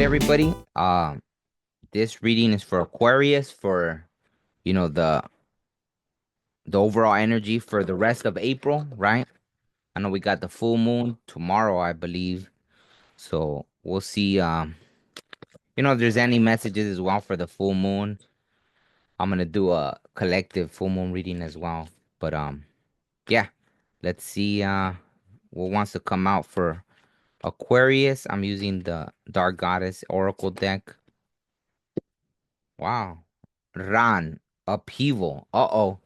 everybody. This reading is for Aquarius for the overall energy for the rest of April, right? I know we got the full moon tomorrow, I believe. So we'll see if there's any messages as well for the full moon. I'm gonna do a collective full moon reading as well. But yeah, let's see what wants to come out for Aquarius. I'm using the Dark Goddess Oracle deck. Wow. Ran. Upheaval. Uh-oh.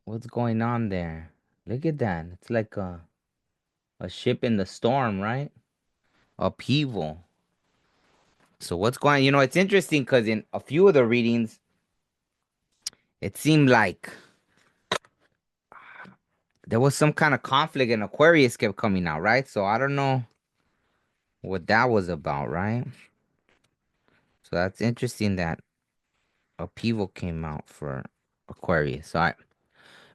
What's going on there? Look at that. It's like a ship in the storm, right? Upheaval. So what's going, it's interesting because in a few of the readings, it seemed like there was some kind of conflict and Aquarius kept coming out, right? So I don't know what that was about, right? So that's interesting that Upheaval came out for Aquarius. All right.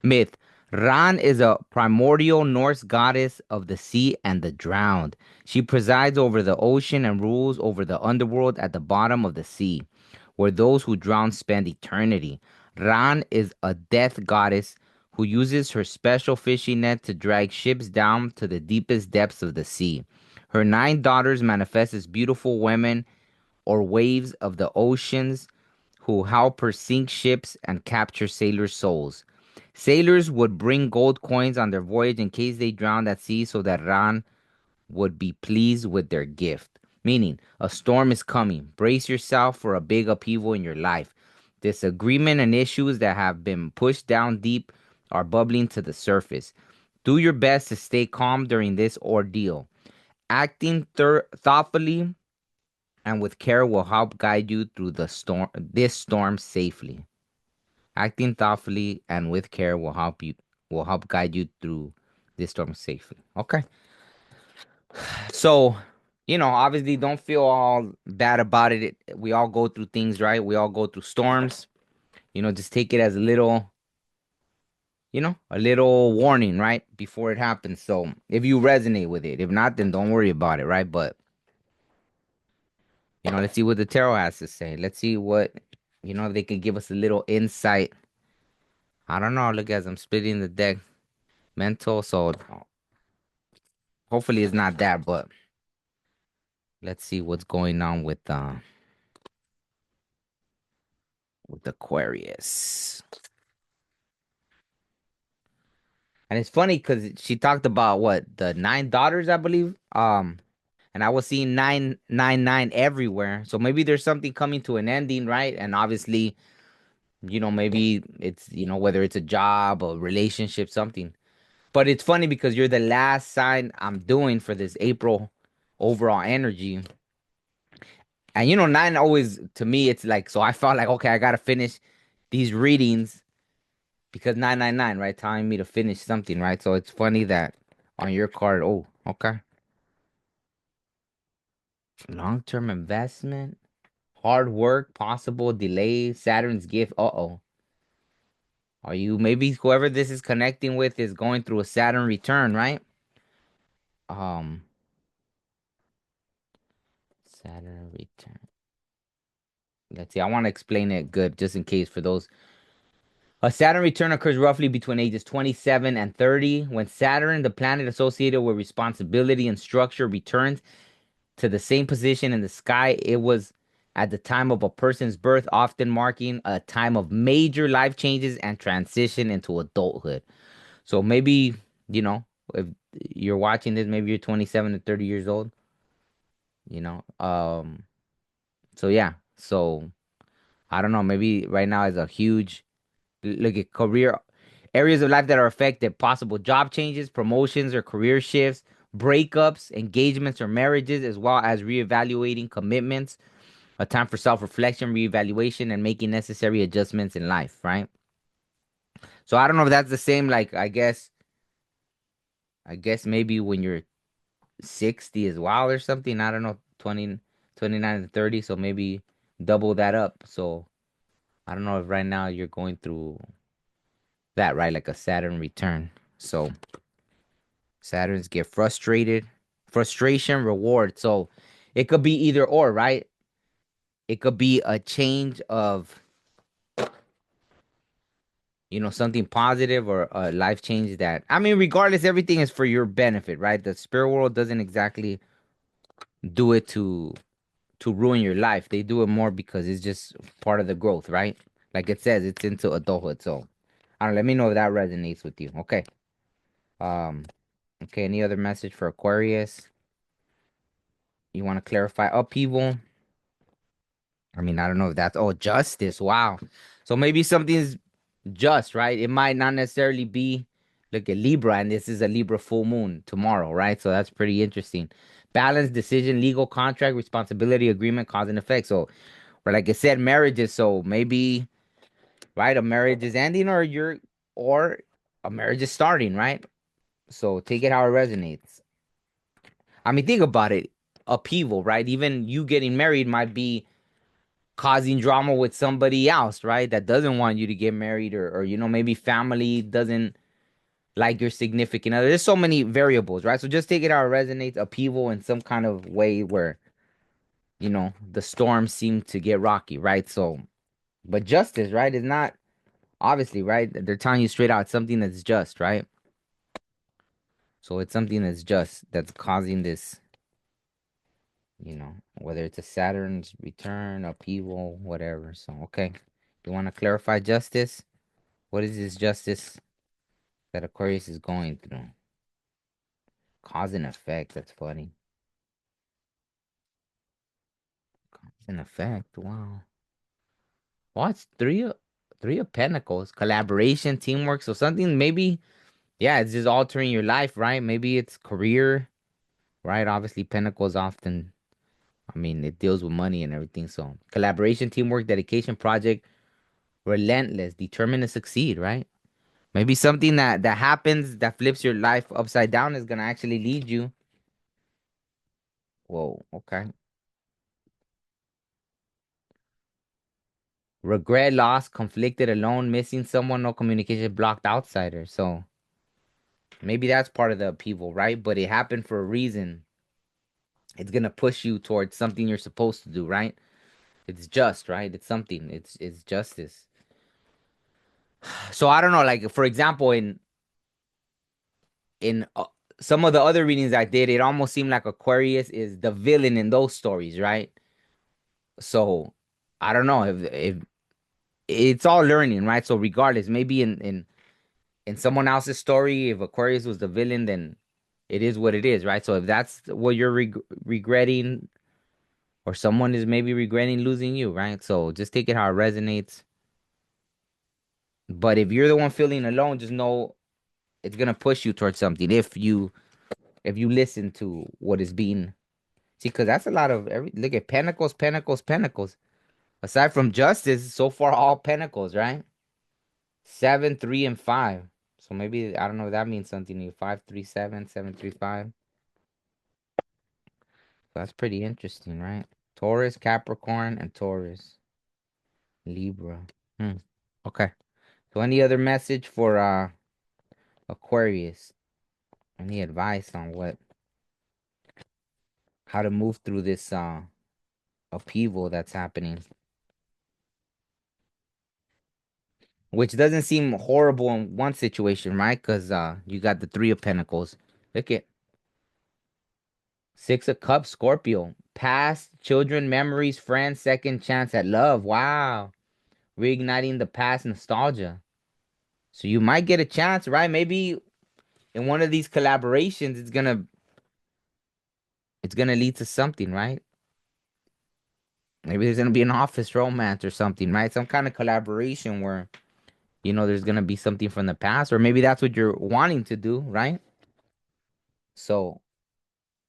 Myth. Ran is a primordial Norse goddess of the sea and the drowned. She presides over the ocean and rules over the underworld at the bottom of the sea, where those who drown spend eternity. Ran is a death goddess who uses her special fishing net to drag ships down to the deepest depths of the sea. Her 9 daughters manifest as beautiful women or waves of the oceans who help her sink ships and capture sailors' souls. Sailors would bring gold coins on their voyage in case they drowned at sea so that Ran would be pleased with their gift. Meaning, a storm is coming. Brace yourself for a big upheaval in your life. Disagreement and issues that have been pushed down deep are bubbling to the surface. Do your best to stay calm during this ordeal. Acting thoughtfully and with care will help guide you through this storm safely. Acting thoughtfully and with care will help guide you through this storm safely. Okay. So, obviously don't feel all bad about it. We all go through things, right? We all go through storms. Just take it as a little warning, right? Before it happens. So, if you resonate with it, if not, then don't worry about it, right? But, let's see what the tarot has to say. Let's see what, they could give us a little insight. I don't know. Look, as I'm splitting the deck, mental. So, hopefully it's not that, but let's see what's going on with Aquarius. And it's funny because she talked about what the 9 daughters, I believe. And I was seeing 999 everywhere. So maybe there's something coming to an ending, right? And obviously, maybe it's whether it's a job or relationship, something. But it's funny because you're the last sign I'm doing for this April overall energy. And nine always to me it's like so I felt like okay, I gotta finish these readings because 999, right? Telling me to finish something, right? So it's funny that on your card, oh, okay. Long-term investment, hard work, possible delay, Saturn's gift. Uh-oh. Are you maybe whoever this is connecting with is going through a Saturn return, right? Um, Saturn return. Let's see. I want to explain it good just in case for those. A Saturn return occurs roughly between ages 27 and 30 when Saturn, the planet associated with responsibility and structure, returns to the same position in the sky it was at the time of a person's birth, often marking a time of major life changes and transition into adulthood. So maybe, if you're watching this, maybe you're 27 to 30 years old, you know. So yeah. So I don't know, maybe right now is a huge look at career areas of life that are affected, possible job changes, promotions or career shifts, breakups, engagements or marriages, as well as reevaluating commitments, a time for self-reflection, reevaluation, and making necessary adjustments in life, right? So I don't know if that's the same, like I guess maybe when you're 60 as well or something. I don't know, 20, 29 to 30, so maybe double that up. So I don't know if right now you're going through that, right? Like a Saturn return. So Saturns get frustrated, frustration, reward. So it could be either or, right? It could be a change of, something positive or a life change that, I mean, regardless, everything is for your benefit, right? The spirit world doesn't exactly do it to ruin your life. They do it more because it's just part of the growth, right? Like it says, it's into adulthood. So I don't know, let me know if that resonates with you. Okay. Um, okay, any other message for Aquarius? You want to clarify upheaval? I mean, I don't know if that's justice. Wow. So maybe something's just, right? It might not necessarily be look at Libra, and this is a Libra full moon tomorrow, right? So that's pretty interesting. Balance, decision, legal contract, responsibility, agreement, cause and effect. So, or like I said, marriages. So maybe, right, a marriage is ending, or a marriage is starting, right? So take it how it resonates. I mean, think about it. Upheaval, right? Even you getting married might be causing drama with somebody else, right? That doesn't want you to get married, or maybe family doesn't like your significant other. There's so many variables, right? So just take it how it resonates, upheaval in some kind of way where, the storms seem to get rocky, right? So, but justice, right, is not obviously, right? They're telling you straight out it's something that's just, right? So it's something that's just that's causing this, whether it's a Saturn's return, upheaval, whatever. So, okay. You want to clarify justice? What is this justice that Aquarius is going through? Cause and effect. That's funny. Cause and effect. Wow. Well, it's three of Pentacles. Collaboration, teamwork. So something maybe, yeah, it's just altering your life, right? Maybe it's career, right? Obviously, Pentacles often, I mean, it deals with money and everything. So collaboration, teamwork, dedication, project, relentless, determined to succeed, right? Maybe something that happens that flips your life upside down is gonna actually lead you. Whoa, okay. Regret, loss, conflicted, alone, missing someone, no communication, blocked, outsider. So maybe that's part of the upheaval, right? But it happened for a reason. It's gonna push you towards something you're supposed to do, right? It's just, right? It's something. It's justice. So I don't know, like for example, in some of the other readings I did, it almost seemed like Aquarius is the villain in those stories, right? So I don't know if it's all learning, right? So regardless, maybe in someone else's story, if Aquarius was the villain, then it is what it is, right? So if that's what you're regretting, or someone is maybe regretting losing you, right? So just take it how it resonates. But if you're the one feeling alone, just know it's gonna push you towards something if you listen to what is being. See, because that's a lot of every look at Pentacles, Pentacles, Pentacles. Aside from justice, so far all Pentacles, right? 7, 3, and 5. So maybe I don't know if that means something to you. 5, 3, 7, 7, 3, 5. So that's pretty interesting, right? Taurus, Capricorn, and Taurus. Libra. Hmm. Okay. So any other message for Aquarius? Any advice on how to move through this upheaval that's happening? Which doesn't seem horrible in one situation, right? Because you got the Three of Pentacles. Look at Six of Cups, Scorpio. Past, children, memories, friends, second chance at love. Wow. Reigniting the past nostalgia. So you might get a chance, right? Maybe in one of these collaborations, it's gonna lead to something, right? Maybe there's gonna be an office romance or something, right? Some kind of collaboration where there's gonna be something from the past, or maybe that's what you're wanting to do, right? So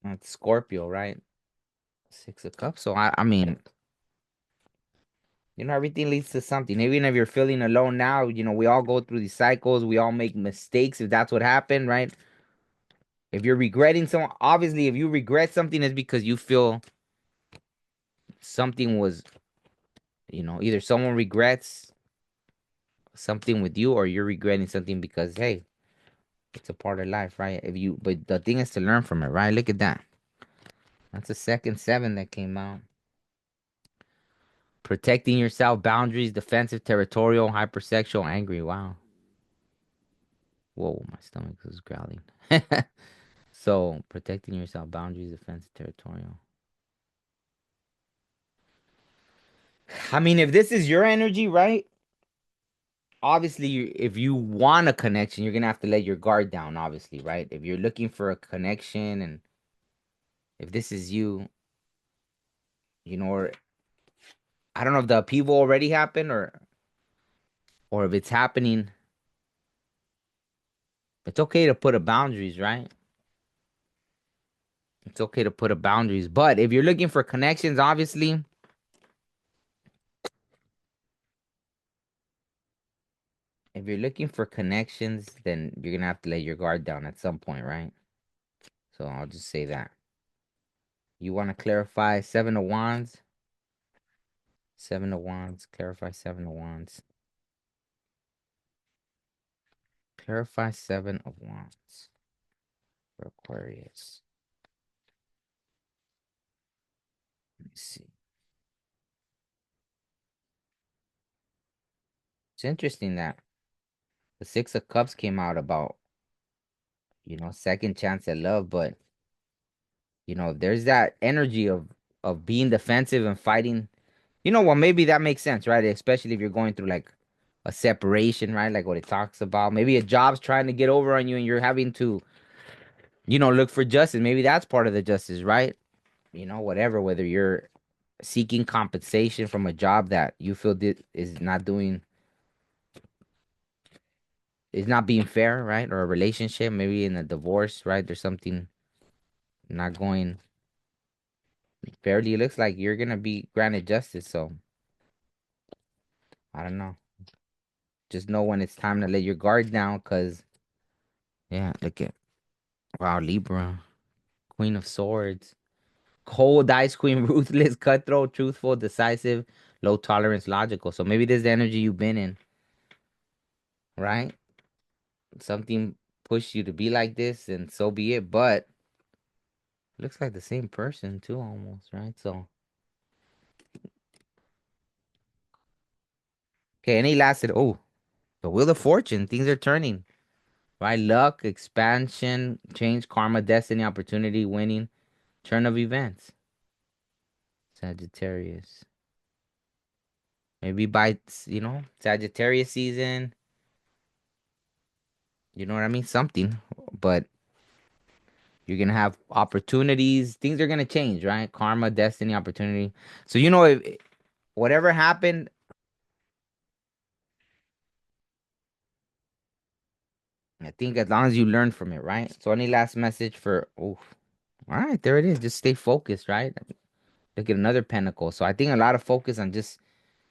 that's Scorpio, right? Six of Cups. So I mean, everything leads to something. Even if you're feeling alone now, we all go through these cycles. We all make mistakes if that's what happened, right? If you're regretting someone, obviously, if you regret something, it's because you feel something was, either someone regrets something with you, or you're regretting something because, hey, it's a part of life, right? But the thing is to learn from it, right? Look at that. That's the second seven that came out. Protecting yourself, boundaries, defensive, territorial, hypersexual, angry. Wow. Whoa, my stomach was growling. So, protecting yourself, boundaries, defensive, territorial. I mean, if this is your energy, right? Obviously, if you want a connection, you're gonna have to let your guard down, obviously, right? If you're looking for a connection and if this is you, or I don't know if the upheaval already happened or if it's happening, it's okay to put a boundaries, right? It's okay to put a boundaries. But if you're looking for connections, obviously, if you're looking for connections, then you're gonna have to let your guard down at some point, right? So I'll just say that. You want to clarify Seven of Wands? Seven of Wands. Clarify Seven of Wands. Clarify Seven of Wands for Aquarius. Let me see. It's interesting that the Six of Cups came out about, second chance at love, but there's that energy of being defensive and fighting. Well, maybe that makes sense, right? Especially if you're going through like a separation, right? Like what it talks about. Maybe a job's trying to get over on you and you're having to, look for justice. Maybe that's part of the justice, right? Whatever, whether you're seeking compensation from a job that you feel is not being fair, right? Or a relationship, maybe in a divorce, right? There's something not going fairly. It looks like you're gonna be granted justice, so I don't know. Just know when it's time to let your guard down, cause yeah, look at wow, Libra, Queen of Swords, cold ice queen, ruthless, cutthroat, truthful, decisive, low tolerance, logical. So maybe this is the energy you've been in, right? Something pushed you to be like this, and so be it. But looks like the same person too, almost, right? So okay, and he lasted. Oh, the Wheel of Fortune, things are turning, right? Luck, expansion, change, karma, destiny, opportunity, winning, turn of events. Sagittarius. Maybe by, Sagittarius season, you know what I mean? Something. But you're going to have opportunities. Things are going to change, right? Karma, destiny, opportunity. So, if whatever happened, I think as long as you learn from it, right? So, any last message for, oh, all right, there it is. Just stay focused, right? Look at another pentacle. So, I think a lot of focus on just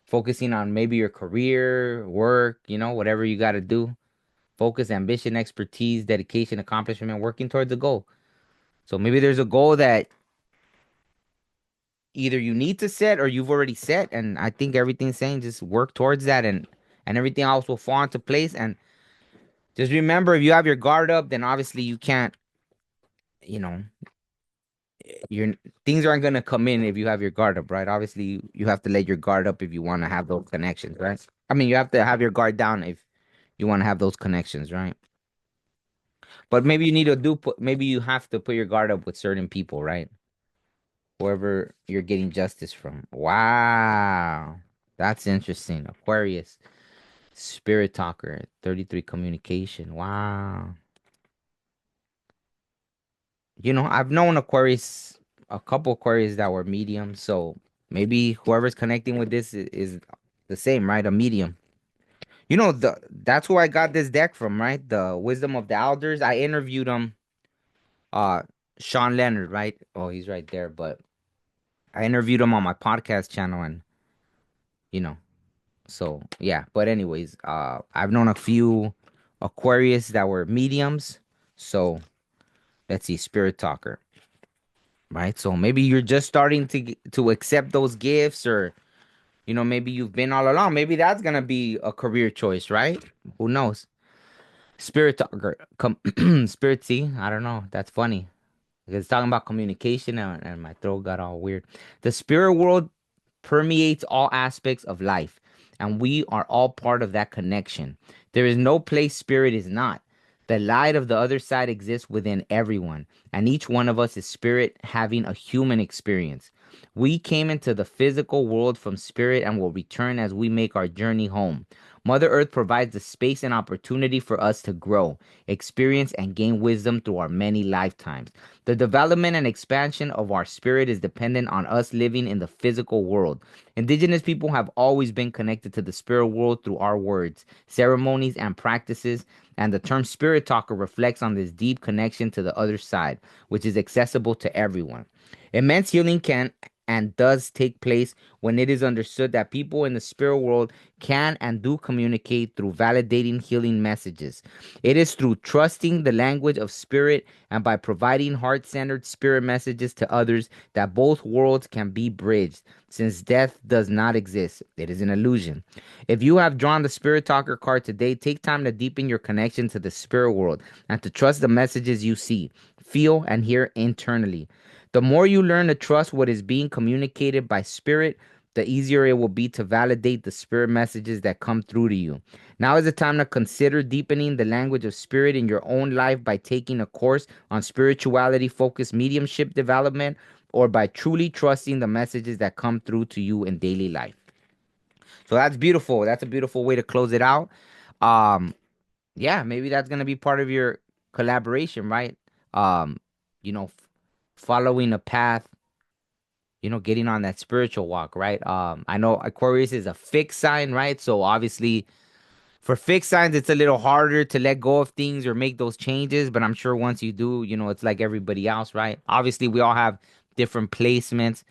focusing on maybe your career, work, whatever you got to do. Focus, ambition, expertise, dedication, accomplishment, working towards a goal. So maybe there's a goal that either you need to set or you've already set, and I think everything's saying just work towards that, and everything else will fall into place. And just remember, if you have your guard up, then obviously you can't, you know, your things aren't gonna come in if you have your guard up, right? Obviously, you have to let your guard up if you want to have those connections, right? I mean, you have to have your guard down if you want to have those connections, right? But maybe you need to maybe you have to put your guard up with certain people, right? Whoever you're getting justice from. Wow. That's interesting. Aquarius, spirit talker, 33 communication. Wow. I've known Aquarius, a couple Aquarius that were medium, so maybe whoever's connecting with this is the same, right? A medium. That's who I got this deck from, right? The Wisdom of the Elders. I interviewed him, uh, Sean Leonard, right? Oh, he's right there, but I interviewed him on my podcast channel, and you know, so yeah. But anyways, I've known a few Aquarius that were mediums. So let's see, spirit talker, right? So maybe you're just starting to accept those gifts, or maybe you've been all along. Maybe that's gonna be a career choice, right? Who knows? Spirit talker, come, spirit. See, I don't know. That's funny. because it's talking about communication and my throat got all weird. The spirit world permeates all aspects of life, and we are all part of that connection. There is no place spirit is not. The light of the other side exists within everyone, and each one of us is spirit having a human experience. We came into the physical world from spirit and will return as we make our journey home. Mother Earth provides the space and opportunity for us to grow, experience, and gain wisdom through our many lifetimes. The development and expansion of our spirit is dependent on us living in the physical world. Indigenous people have always been connected to the spirit world through our words, ceremonies, and practices, and the term spirit talker reflects on this deep connection to the other side, which is accessible to everyone. Immense healing can and does take place when it is understood that people in the spirit world can and do communicate through validating healing messages. It is through trusting the language of spirit and by providing heart centered spirit messages to others that both worlds can be bridged. Since death does not exist, it is an illusion. If you have drawn the Spirit Talker card today, take time to deepen your connection to the spirit world and to trust the messages you see, feel, and hear internally. The more you learn to trust what is being communicated by spirit, the easier it will be to validate the spirit messages that come through to you. Now is the time to consider deepening the language of spirit in your own life by taking a course on spirituality focused mediumship development or by truly trusting the messages that come through to you in daily life. So that's beautiful. That's a beautiful way to close it out. Um, yeah, maybe that's gonna be part of your collaboration, right? Um, you know, following a path, getting on that spiritual walk, right? I know Aquarius is a fixed sign, right? So obviously for fixed signs, it's a little harder to let go of things or make those changes, but I'm sure once you do, it's like everybody else, right? Obviously, we all have different placements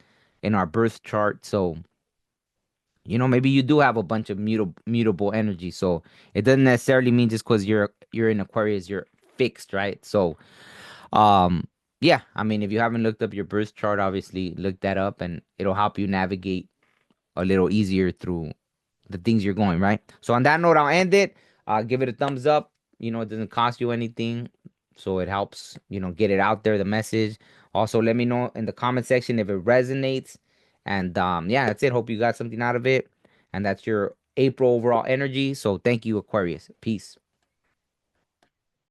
in our birth chart, so maybe you do have a bunch of mutable energy. So it doesn't necessarily mean just because you're in Aquarius, you're fixed, right? So um yeah, I mean, if you haven't looked up your birth chart, obviously look that up and it'll help you navigate a little easier through the things you're going, right? So on that note, I'll end it. Give it a thumbs up. It doesn't cost you anything. So it helps, get it out there, the message. Also, let me know in the comment section if it resonates. And yeah, that's it. Hope you got something out of it. And that's your April overall energy. So thank you, Aquarius. Peace.